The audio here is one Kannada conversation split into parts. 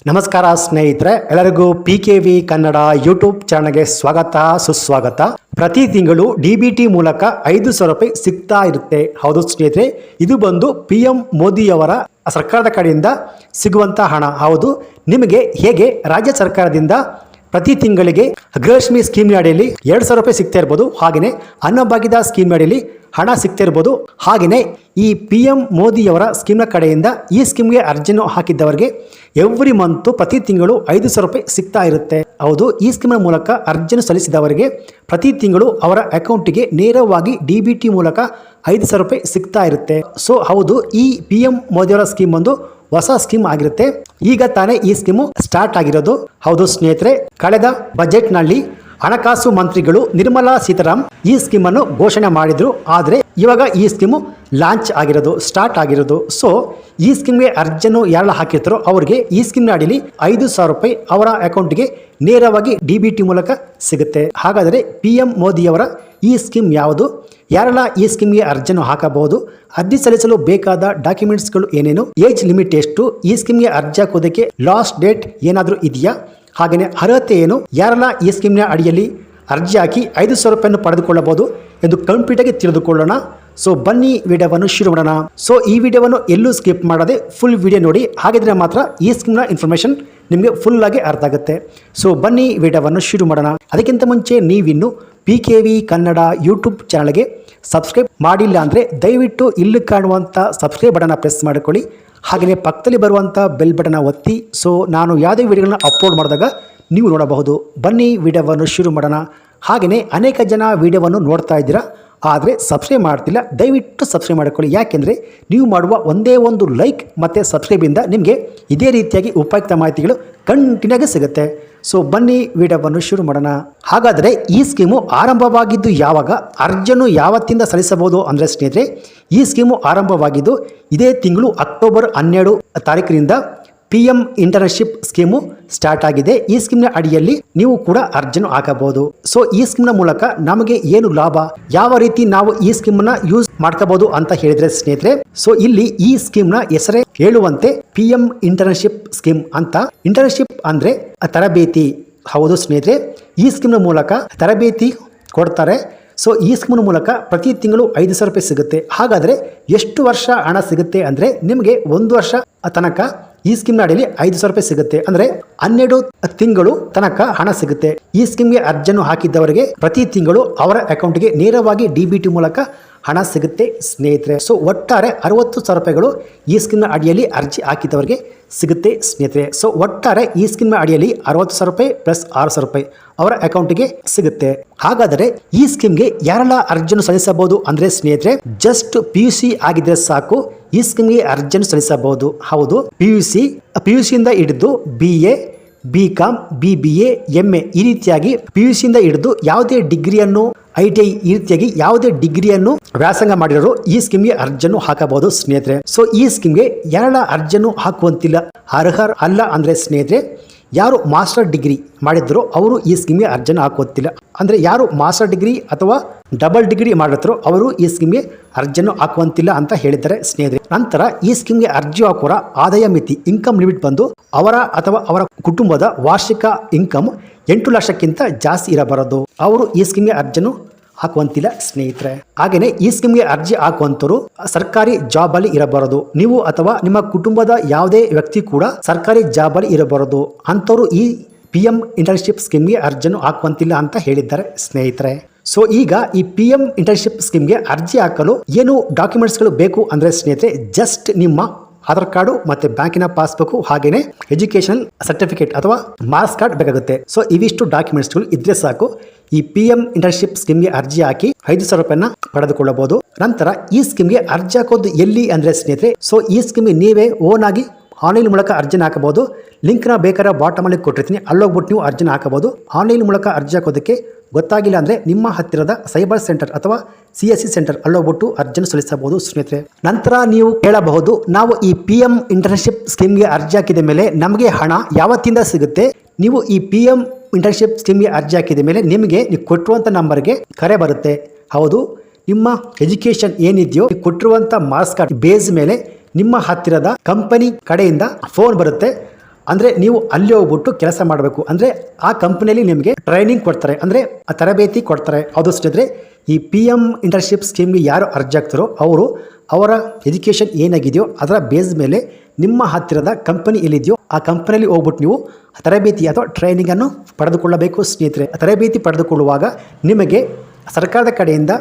ನಮಸ್ಕಾರ ಸ್ನೇಹಿತರೆ, ಎಲ್ಲರಿಗೂ PKV ಕನ್ನಡ ಯೂಟ್ಯೂಬ್ ಚಾನಲ್ಗೆ ಸ್ವಾಗತ ಸುಸ್ವಾಗತ. ಪ್ರತಿ ತಿಂಗಳು DBT ಮೂಲಕ 5,000 ರೂಪಾಯಿ ಸಿಗ್ತಾ ಇರುತ್ತೆ. ಹೌದು ಸ್ನೇಹಿತರೆ, ಇದು ಬಂದು PM ಮೋದಿಯವರ ಸರ್ಕಾರದ ಕಡೆಯಿಂದ ಸಿಗುವಂಥ ಹಣ. ಹೌದು, ನಿಮಗೆ ಹೇಗೆ ರಾಜ್ಯ ಸರ್ಕಾರದಿಂದ ಪ್ರತಿ ತಿಂಗಳಿಗೆ ಗೃಹಲಕ್ಷ್ಮಿ ಸ್ಕೀಮ್ ಅಡಿಯಲ್ಲಿ 2,000 ರೂಪಾಯಿ ಸಿಗ್ತಾ ಇರ್ಬೋದು, ಹಾಗೆಯೇ ಅನ್ನಭಾಗ್ಯದ ಸ್ಕೀಮ್ ಅಡಿಯಲ್ಲಿ ಹಣ ಸಿಗ್ತಾ ಇರ್ಬೋದು. ಹಾಗೆಯೇ ಈ PM ಮೋದಿಯವರ ಸ್ಕೀಮ್ನ ಕಡೆಯಿಂದ ಈ ಸ್ಕೀಮ್ಗೆ ಅರ್ಜಿಯನ್ನು ಹಾಕಿದ್ದವರಿಗೆ ಎವ್ರಿ ಮಂತು ಪ್ರತಿ ತಿಂಗಳು 5,000 ರೂಪಾಯಿ ಸಿಗ್ತಾ ಇರುತ್ತೆ. ಹೌದು, ಈ ಸ್ಕೀಮ್ನ ಮೂಲಕ ಅರ್ಜಿಯನ್ನು ಸಲ್ಲಿಸಿದವರಿಗೆ ಪ್ರತಿ ತಿಂಗಳು ಅವರ ಅಕೌಂಟಿಗೆ ನೇರವಾಗಿ DBT ಮೂಲಕ 5,000 ರೂಪಾಯಿ ಸಿಗ್ತಾ ಇರುತ್ತೆ. ಸೊ ಹೌದು, ಈ PM ಮೋದಿಯವರ ಸ್ಕೀಮ್ ಒಂದು ಹೊಸ ಸ್ಕೀಮ್ ಆಗಿರುತ್ತೆ. ಈಗ ತಾನೇ ಈ ಸ್ಕೀಮು ಸ್ಟಾರ್ಟ್ ಆಗಿರೋದು. ಹೌದು ಸ್ನೇಹಿತರೆ, ಕಳೆದ ಬಜೆಟ್ನಲ್ಲಿ ಹಣಕಾಸು ಮಂತ್ರಿಗಳು ನಿರ್ಮಲಾ ಸೀತಾರಾಮನ್ ಈ ಸ್ಕೀಮನ್ನು ಘೋಷಣೆ ಮಾಡಿದ್ರು. ಆದರೆ ಇವಾಗ ಈ ಸ್ಕೀಮು ಲಾಂಚ್ ಆಗಿರೋದು, ಸ್ಟಾರ್ಟ್ ಆಗಿರೋದು. ಸೊ ಈ ಸ್ಕೀಮ್ಗೆ ಅರ್ಜಿಯನ್ನು ಯಾರೆಲ್ಲ ಹಾಕಿರ್ತಾರೋ ಅವರಿಗೆ ಈ ಸ್ಕೀಮ್ನ ಅಡಿಯಲ್ಲಿ 5,000 ರೂಪಾಯಿ ಅವರ ಅಕೌಂಟ್ಗೆ ನೇರವಾಗಿ DBT ಮೂಲಕ ಸಿಗುತ್ತೆ. ಹಾಗಾದರೆ PM ಮೋದಿಯವರ ಈ ಸ್ಕೀಮ್ ಯಾವುದು, ಯಾರೆಲ್ಲ ಈ ಸ್ಕೀಮ್ಗೆ ಅರ್ಜಿಯನ್ನು ಹಾಕಬಹುದು, ಅರ್ಜಿ ಸಲ್ಲಿಸಲು ಬೇಕಾದ ಡಾಕ್ಯುಮೆಂಟ್ಸ್ಗಳು ಏನೇನು, ಏಜ್ ಲಿಮಿಟ್ ಎಷ್ಟು, ಈ ಸ್ಕೀಮ್ಗೆ ಅರ್ಜಿ ಹಾಕೋದಕ್ಕೆ ಲಾಸ್ಟ್ ಡೇಟ್ ಏನಾದರೂ ಇದೆಯಾ, ಹಾಗೆಯೇ ಅರ್ಹತೆ ಏನು, ಯಾರೆಲ್ಲ ಈ ಸ್ಕೀಮ್ನ ಅಡಿಯಲ್ಲಿ ಅರ್ಜಿ ಹಾಕಿ 5,000 ರೂಪಾಯಿಯನ್ನು ಪಡೆದುಕೊಳ್ಳಬಹುದು ಎಂದು ಕಂಪ್ಲೀಟಾಗಿ ತಿಳಿದುಕೊಳ್ಳೋಣ. ಸೊ ಬನ್ನಿ ವಿಡಿಯೋವನ್ನು ಶುರು ಮಾಡೋಣ. ಸೊ ಈ ವಿಡಿಯೋವನ್ನು ಎಲ್ಲೂ ಸ್ಕಿಪ್ ಮಾಡದೆ ಫುಲ್ ವಿಡಿಯೋ ನೋಡಿ, ಹಾಗಿದ್ರೆ ಮಾತ್ರ ಈ ಸ್ಕೀಮ್ನ ಇನ್ಫಾರ್ಮೇಷನ್ ನಿಮಗೆ ಫುಲ್ ಆಗಿ ಅರ್ಥ ಆಗುತ್ತೆ. ಸೊ ಬನ್ನಿ ವಿಡಿಯೋವನ್ನು ಶುರು ಮಾಡೋಣ. ಅದಕ್ಕಿಂತ ಮುಂಚೆ ನೀವಿನ್ನು PKV ಕನ್ನಡ ಯೂಟ್ಯೂಬ್ ಚಾನಲ್ಗೆ ಸಬ್ಸ್ಕ್ರೈಬ್ ಮಾಡಿಲ್ಲ ಅಂದರೆ ದಯವಿಟ್ಟು ಇಲ್ಲಿ ಕಾಣುವಂಥ ಸಬ್ಸ್ಕ್ರೈಬ್ ಬಟನ್ನ ಪ್ರೆಸ್ ಮಾಡಿಕೊಳ್ಳಿ. ಹಾಗೆಯೇ ಪಕ್ಕದಲ್ಲಿ ಬರುವಂಥ ಬೆಲ್ ಬಟನ್ನ ಒತ್ತಿ. ಸೊ ನಾನು ಯಾವುದೇ ವಿಡಿಯೋಗಳನ್ನ ಅಪ್ಲೋಡ್ ಮಾಡಿದಾಗ ನೀವು ನೋಡಬಹುದು. ಬನ್ನಿ ವಿಡಿಯೋವನ್ನು ಶುರು ಮಾಡೋಣ. ಹಾಗೆಯೇ ಅನೇಕ ಜನ ವಿಡಿಯೋವನ್ನು ನೋಡ್ತಾ ಇದ್ದೀರಾ, ಆದರೆ ಸಬ್ಸ್ಕ್ರೈಬ್ ಮಾಡ್ತಿಲ್ಲ. ದಯವಿಟ್ಟು ಸಬ್ಸ್ಕ್ರೈಬ್ ಮಾಡಿಕೊಳ್ಳಿ. ಯಾಕೆಂದರೆ ನೀವು ಮಾಡುವ ಒಂದೇ ಒಂದು ಲೈಕ್ ಮತ್ತು ಸಬ್ಸ್ಕ್ರೈಬಿಂದ ನಿಮಗೆ ಇದೇ ರೀತಿಯಾಗಿ ಉಪಯುಕ್ತ ಮಾಹಿತಿಗಳು ಕಂಟಿನ್ಯೂ ಆಗಿ ಸಿಗುತ್ತೆ. ಸೊ ಬನ್ನಿ ವಿಡಿಯೋವನ್ನು ಶುರು ಮಾಡೋಣ. ಹಾಗಾದರೆ ಈ ಸ್ಕೀಮು ಆರಂಭವಾಗಿದ್ದು ಯಾವಾಗ, ಅರ್ಜಿಯನ್ನು ಯಾವತ್ತಿಂದ ಸಲ್ಲಿಸಬಹುದು ಅಂದರೆ ಸ್ನೇಹಿತರೆ, ಈ ಸ್ಕೀಮು ಆರಂಭವಾಗಿದ್ದು ಇದೇ ತಿಂಗಳು ಅಕ್ಟೋಬರ್ 12 ತಾರೀಕಿನಿಂದ PM ಇಂಟರ್ನ್ಶಿಪ್ ಸ್ಕೀಮು ಸ್ಟಾರ್ಟ್ ಆಗಿದೆ. ಈ ಸ್ಕೀಮ್ನ ಅಡಿಯಲ್ಲಿ ನೀವು ಕೂಡ ಅರ್ಜಿಯನ್ನು ಹಾಕಬಹುದು. ಸೊ ಈ ಸ್ಕೀಮ್ನ ಮೂಲಕ ನಮಗೆ ಏನು ಲಾಭ, ಯಾವ ರೀತಿ ನಾವು ಈ ಸ್ಕೀಮ್ನ ಯೂಸ್ ಮಾಡ್ಕೋಬಹುದು ಅಂತ ಹೇಳಿದ್ರೆ ಸ್ನೇಹಿತರೆ, ಸೊ ಇಲ್ಲಿ ಈ ಸ್ಕೀಮ್ನ ಹೆಸರೇ ಹೇಳುವಂತೆ PM ಇಂಟರ್ನ್ಶಿಪ್ ಸ್ಕೀಮ್ ಅಂತ. ಇಂಟರ್ನ್ಶಿಪ್ ಅಂದರೆ ತರಬೇತಿ. ಹೌದು ಸ್ನೇಹಿತರೆ, ಈ ಸ್ಕೀಮ್ನ ಮೂಲಕ ತರಬೇತಿ ಕೊಡ್ತಾರೆ. ಸೊ ಈ ಸ್ಕೀಮ್ನ ಮೂಲಕ ಪ್ರತಿ ತಿಂಗಳು 5,000 ರೂಪಾಯಿ ಸಿಗುತ್ತೆ. ಹಾಗಾದರೆ ಎಷ್ಟು ವರ್ಷ ಹಣ ಸಿಗುತ್ತೆ ಅಂದರೆ ನಿಮಗೆ 1 ವರ್ಷ ತನಕ ಈ ಸ್ಕೀಮ್ನ ಅಡಿಯಲ್ಲಿ 5,000 ರೂಪಾಯಿ ಸಿಗುತ್ತೆ. ಅಂದರೆ 12 ತಿಂಗಳು ತನಕ ಹಣ ಸಿಗುತ್ತೆ. ಈ ಸ್ಕೀಮ್ಗೆ ಅರ್ಜಿಯನ್ನು ಹಾಕಿದ್ದವರಿಗೆ ಪ್ರತಿ ತಿಂಗಳು ಅವರ ಅಕೌಂಟ್ಗೆ ನೇರವಾಗಿ DBT ಮೂಲಕ ಹಣ ಸಿಗುತ್ತೆ ಸ್ನೇಹಿತರೆ. ಸೊ ಒಟ್ಟಾರೆ 60,000 ರೂಪಾಯಿಗಳು ಈ ಸ್ಕೀಮ್ನ ಅಡಿಯಲ್ಲಿ ಅರ್ಜಿ ಹಾಕಿದವರಿಗೆ ಸಿಗುತ್ತೆ ಸ್ನೇಹಿತರೆ. ಸೊ ಒಟ್ಟಾರೆ ಈ ಸ್ಕೀಮ್ನ ಅಡಿಯಲ್ಲಿ 60,000 ರೂಪಾಯಿ ಪ್ಲಸ್ 6,000 ರೂಪಾಯಿ ಅವರ ಅಕೌಂಟ್ಗೆ ಸಿಗುತ್ತೆ. ಹಾಗಾದರೆ ಈ ಸ್ಕೀಮ್ಗೆ ಯಾರೆಲ್ಲ ಅರ್ಜಿಯನ್ನು ಸಲ್ಲಿಸಬಹುದು ಅಂದರೆ ಸ್ನೇಹಿತರೆ, ಜಸ್ಟ್ PUC ಆಗಿದ್ರೆ ಸಾಕು ಈ ಸ್ಕೀಮ್ಗೆ ಅರ್ಜಿಯನ್ನು ಸಲ್ಲಿಸಬಹುದು. ಹೌದು, PUC ಇಂದ ಹಿಡಿದು BA, BCom, BBA, MA ಈ ರೀತಿಯಾಗಿ PUC ಇಂದ ಹಿಡಿದು ಯಾವುದೇ ಡಿಗ್ರಿಯನ್ನು, ITI ಈ ರೀತಿಯಾಗಿ ಯಾವುದೇ ಡಿಗ್ರಿಯನ್ನು ವ್ಯಾಸಂಗ ಮಾಡಿರೋರು ಈ ಸ್ಕೀಮ್ಗೆ ಅರ್ಜಿಯನ್ನು ಹಾಕಬಹುದು ಸ್ನೇಹಿತರೆ. ಸೊ ಈ ಸ್ಕೀಮ್ಗೆ ಯಾರೆಲ್ಲ ಅರ್ಜಿಯನ್ನು ಹಾಕುವಂತಿಲ್ಲ, ಅರ್ಹ ಅಲ್ಲ ಅಂದರೆ ಸ್ನೇಹಿತರೆ, ಯಾರು ಮಾಸ್ಟರ್ ಡಿಗ್ರಿ ಮಾಡಿದ್ರು ಅವರು ಈ ಸ್ಕೀಮ್ಗೆ ಅರ್ಜಿಯನ್ನು ಹಾಕುವಂತಿಲ್ಲ. ಅಂದರೆ ಯಾರು ಮಾಸ್ಟರ್ ಡಿಗ್ರಿ ಅಥವಾ ಡಬಲ್ ಡಿಗ್ರಿ ಮಾಡಿರ್ತಾರೋ ಅವರು ಈ ಸ್ಕೀಮ್ಗೆ ಅರ್ಜಿಯನ್ನು ಹಾಕುವಂತಿಲ್ಲ ಅಂತ ಹೇಳಿದ್ದಾರೆ ಸ್ನೇಹಿತರೆ. ನಂತರ ಈ ಸ್ಕೀಮ್ಗೆ ಅರ್ಜಿ ಹಾಕುವರ ಆದಾಯ ಮಿತಿ, ಇನ್ಕಮ್ ಲಿಮಿಟ್ ಬಂದು ಅವರ ಅಥವಾ ಅವರ ಕುಟುಂಬದ ವಾರ್ಷಿಕ ಇನ್ಕಮ್ 8 ಲಕ್ಷಕ್ಕಿಂತ ಜಾಸ್ತಿ ಇರಬಾರದು. ಅವರು ಈ ಸ್ಕೀಮ್ಗೆ ಅರ್ಜಿಯನ್ನು ಹಾಕುವಂತಿಲ್ಲ ಸ್ನೇಹಿತರೆ. ಹಾಗೆಯೇ ಈ ಸ್ಕೀಮ್ಗೆ ಅರ್ಜಿ ಹಾಕುವಂತರು ಸರ್ಕಾರಿ ಜಾಬ್ ಅಲ್ಲಿ ಇರಬಾರದು. ನೀವು ಅಥವಾ ನಿಮ್ಮ ಕುಟುಂಬದ ಯಾವುದೇ ವ್ಯಕ್ತಿ ಕೂಡ ಸರ್ಕಾರಿ ಜಾಬ್ ಅಲ್ಲಿ ಇರಬಾರದು. ಅಂಥವ್ರು ಈ PM ಇಂಟರ್ನ್ಶಿಪ್ ಸ್ಕೀಮ್ಗೆ ಅರ್ಜಿಯನ್ನು ಹಾಕುವಂತಿಲ್ಲ ಅಂತ ಹೇಳಿದ್ದಾರೆ ಸ್ನೇಹಿತರೆ. ಸೊ ಈಗ ಈ PM ಇಂಟರ್ನ್ಶಿಪ್ ಸ್ಕೀಮ್ಗೆ ಅರ್ಜಿ ಹಾಕಲು ಏನು ಡಾಕ್ಯುಮೆಂಟ್ಸ್ಗಳು ಬೇಕು ಅಂದರೆ ಸ್ನೇಹಿತರೆ, ಜಸ್ಟ್ ನಿಮ್ಮ ಆಧಾರ್ ಕಾರ್ಡು ಮತ್ತು ಬ್ಯಾಂಕಿನ ಪಾಸ್ಬುಕ್, ಹಾಗೆಯೇ ಎಜುಕೇಷನಲ್ ಸರ್ಟಿಫಿಕೇಟ್ ಅಥವಾ ಮಾರ್ಕ್ಸ್ ಕಾರ್ಡ್ ಬೇಕಾಗುತ್ತೆ. ಸೊ ಇವಿಷ್ಟು ಡಾಕ್ಯುಮೆಂಟ್ಸ್ಗಳು ಇದ್ರೆ ಸಾಕು ಈ PM ಇಂಟರ್ನ್ಶಿಪ್ ಸ್ಕೀಮ್ಗೆ ಅರ್ಜಿ ಹಾಕಿ 5,000 ರೂಪಾಯಿನ ಪಡೆದುಕೊಳ್ಳಬಹುದು. ನಂತರ ಈ ಸ್ಕೀಮ್ಗೆ ಅರ್ಜಿ ಹಾಕೋದು ಎಲ್ಲಿ ಅಂದರೆ ಸ್ನೇಹಿತರೆ, ಸೊ ಈ ಸ್ಕೀಮ್ಗೆ ನೀವೇ ಓನ್ ಆಗಿ ಆನ್ಲೈನ್ ಮೂಲಕ ಅರ್ಜಿನ ಹಾಕಬಹುದು. ಲಿಂಕ್ನ ಬೇಕಾದ್ರೆ ಬಾಟಮಲ್ಲಿ ಕೊಟ್ಟಿರ್ತೀನಿ, ಅಲ್ಲೋಗ್ಬಿಟ್ಟು ನೀವು ಅರ್ಜಿನ ಹಾಕಬಹುದು. ಆನ್ಲೈನ್ ಮೂಲಕ ಅರ್ಜಿ ಹಾಕೋದಕ್ಕೆ ಗೊತ್ತಾಗಿಲ್ಲ ಅಂದರೆ ನಿಮ್ಮ ಹತ್ತಿರದ ಸೈಬರ್ ಸೆಂಟರ್ ಅಥವಾ CSC ಸೆಂಟರ್ ಅಲ್ಲೋಗ್ಬಿಟ್ಟು ಅರ್ಜಿಯನ್ನು ಸಲ್ಲಿಸಬಹುದು ಸ್ನೇಹಿತರೆ. ನಂತರ ನೀವು ಕೇಳಬಹುದು, ನಾವು ಈ PM ಇಂಟರ್ನ್ಶಿಪ್ ಸ್ಕೀಮ್ಗೆ ಅರ್ಜಿ ಹಾಕಿದ ಮೇಲೆ ನಮಗೆ ಹಣ ಯಾವತ್ತಿಂದ ಸಿಗುತ್ತೆ? ನೀವು ಈ PM ಇಂಟರ್ನ್ಶಿಪ್ ಸ್ಕೀಮ್ಗೆ ಅರ್ಜಿ ಹಾಕಿದ ಮೇಲೆ ನಿಮಗೆ ನೀವು ಕೊಟ್ಟಿರುವಂಥ ನಂಬರ್ಗೆ ಕರೆ ಬರುತ್ತೆ. ಹೌದು, ನಿಮ್ಮ ಎಜುಕೇಷನ್ ಏನಿದೆಯೋ ಕೊಟ್ಟಿರುವಂಥ ಮಾರ್ಕ್ಸ್ ಕಾರ್ಡ್ ಬೇಸ್ ಮೇಲೆ ನಿಮ್ಮ ಹತ್ತಿರದ ಕಂಪನಿ ಕಡೆಯಿಂದ ಫೋನ್ ಬರುತ್ತೆ. ಅಂದರೆ ನೀವು ಅಲ್ಲಿ ಹೋಗ್ಬಿಟ್ಟು ಕೆಲಸ ಮಾಡಬೇಕು. ಅಂದರೆ ಆ ಕಂಪ್ನಿಯಲ್ಲಿ ನಿಮಗೆ ಟ್ರೈನಿಂಗ್ ಕೊಡ್ತಾರೆ, ಅಂದರೆ ತರಬೇತಿ ಕೊಡ್ತಾರೆ. ಹೌದು ಸ್ನೇಹಿತರೆ, ಈ PM ಇಂಟರ್ನ್ಶಿಪ್ ಸ್ಕೀಮ್ಗೆ ಯಾರು ಅರ್ಜಿ ಆಗ್ತಾರೋ ಅವರ ಎಜುಕೇಷನ್ ಏನಾಗಿದೆಯೋ ಅದರ ಬೇಸ್ ಮೇಲೆ ನಿಮ್ಮ ಹತ್ತಿರದ ಕಂಪನಿ ಎಲ್ಲಿದೆಯೋ ಆ ಕಂಪನಿಯಲ್ಲಿ ಹೋಗ್ಬಿಟ್ಟು ನೀವು ತರಬೇತಿ ಅಥವಾ ಟ್ರೈನಿಂಗನ್ನು ಪಡೆದುಕೊಳ್ಳಬೇಕು ಸ್ನೇಹಿತರೆ. ತರಬೇತಿ ಪಡೆದುಕೊಳ್ಳುವಾಗ ನಿಮಗೆ ಸರ್ಕಾರದ ಕಡೆಯಿಂದ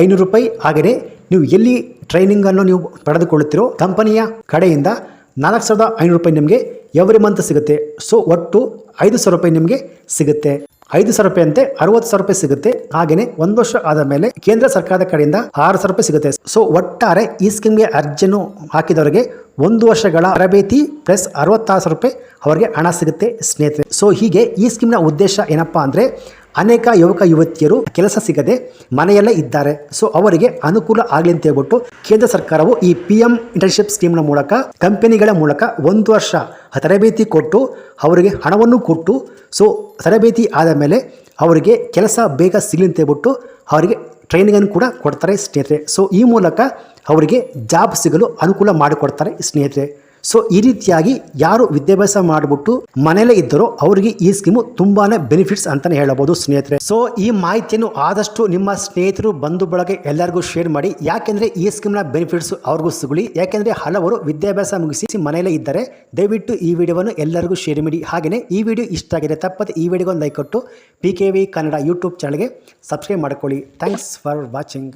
500 ರೂಪಾಯಿ, ಹಾಗೆಯೇ ನೀವು ಎಲ್ಲಿ ಟ್ರೈನಿಂಗನ್ನು ನೀವು ಪಡೆದುಕೊಳ್ಳುತ್ತೀರೋ ಕಂಪನಿಯ ಕಡೆಯಿಂದ 4500 ರೂಪಾಯಿ ನಿಮಗೆ ಎವ್ರಿ ಮಂತ್ ಸಿಗುತ್ತೆ. ಸೊ ಒಟ್ಟು 5000 ರೂಪಾಯಿ ನಿಮಗೆ ಸಿಗುತ್ತೆ. 5000 ರೂಪಾಯಿ ಅಂತೆ 60,000 ರೂಪಾಯಿ ಸಿಗುತ್ತೆ. ಹಾಗೆಯೇ 1 ವರ್ಷ ಆದ ಮೇಲೆ ಕೇಂದ್ರ ಸರ್ಕಾರದ ಕಡೆಯಿಂದ 6,000 ರೂಪಾಯಿ ಸಿಗುತ್ತೆ. ಸೊ ಒಟ್ಟಾರೆ ಈ ಸ್ಕೀಮ್ಗೆ ಅರ್ಜಿಯನ್ನು ಹಾಕಿದವರಿಗೆ 1 ವರ್ಷಗಳ ತರಬೇತಿ ಪ್ಲಸ್ 66,000 ರೂಪಾಯಿ ಅವರಿಗೆ ಹಣ ಸಿಗುತ್ತೆ ಸ್ನೇಹಿತರೆ. ಸೊ ಹೀಗೆ ಈ ಸ್ಕೀಮ್ನ ಉದ್ದೇಶ ಏನಪ್ಪಾ ಅಂದರೆ, ಅನೇಕ ಯುವಕ ಯುವತಿಯರು ಕೆಲಸ ಸಿಗದೆ ಮನೆಯಲ್ಲೇ ಇದ್ದಾರೆ. ಸೊ ಅವರಿಗೆ ಅನುಕೂಲ ಆಗಲಿ ಅಂತ ಹೇಳ್ಬಿಟ್ಟು ಕೇಂದ್ರ ಸರ್ಕಾರವು ಈ PM ಇಂಟರ್ನ್ಶಿಪ್ ಸ್ಕೀಮ್ನ ಮೂಲಕ ಕಂಪನಿಗಳ ಮೂಲಕ 1 ವರ್ಷ ತರಬೇತಿ ಕೊಟ್ಟು ಅವರಿಗೆ ಹಣವನ್ನು ಕೊಟ್ಟು, ಸೊ ತರಬೇತಿ ಆದ ಮೇಲೆ ಅವರಿಗೆ ಕೆಲಸ ಬೇಗ ಸಿಗಲಿ ಅಂತ ಹೇಳ್ಬಿಟ್ಟು ಅವರಿಗೆ ಟ್ರೈನಿಂಗನ್ನು ಕೂಡ ಕೊಡ್ತಾರೆ ಸ್ನೇಹಿತರೆ. ಸೊ ಈ ಮೂಲಕ ಅವರಿಗೆ ಜಾಬ್ ಸಿಗಲು ಅನುಕೂಲ ಮಾಡಿಕೊಡ್ತಾರೆ ಸ್ನೇಹಿತರೆ. ಸೊ ಈ ರೀತಿಯಾಗಿ ಯಾರು ವಿದ್ಯಾಭ್ಯಾಸ ಮಾಡಿಬಿಟ್ಟು ಮನೆಯಲ್ಲೇ ಇದ್ದರೋ ಅವರಿಗೆ ಈ ಸ್ಕೀಮು ತುಂಬಾನೇ ಬೆನಿಫಿಟ್ಸ್ ಅಂತಾನೆ ಹೇಳಬಹುದು ಸ್ನೇಹಿತರೆ. ಸೊ ಈ ಮಾಹಿತಿಯನ್ನು ಆದಷ್ಟು ನಿಮ್ಮ ಸ್ನೇಹಿತರು ಬಂಧು ಬಳಗ ಎಲ್ಲರಿಗೂ ಶೇರ್ ಮಾಡಿ, ಯಾಕೆಂದ್ರೆ ಈ ಸ್ಕೀಮ್ನ ಬೆನಿಫಿಟ್ಸ್ ಅವ್ರಿಗೂ ಸಿಗಲಿ. ಯಾಕೆಂದ್ರೆ ಹಲವರು ವಿದ್ಯಾಭ್ಯಾಸ ಮುಗಿಸಿ ಮನೆಯಲ್ಲೇ ಇದ್ದಾರೆ. ದಯವಿಟ್ಟು ಈ ವಿಡಿಯೋವನ್ನು ಎಲ್ಲರಿಗೂ ಶೇರ್ ಮಾಡಿ. ಹಾಗೆಯೇ ಈ ವಿಡಿಯೋ ಇಷ್ಟ ಆಗಿದೆ ತಪ್ಪದೆ ಈ ವಿಡಿಯೋಗೊಂದು ಲೈಕ್ ಕೊಟ್ಟು PKV ಕನ್ನಡ ಯೂಟ್ಯೂಬ್ ಚಾನಲ್ಗೆ ಸಬ್ಸ್ಕ್ರೈಬ್ ಮಾಡಿಕೊಳ್ಳಿ. Thanks for watching.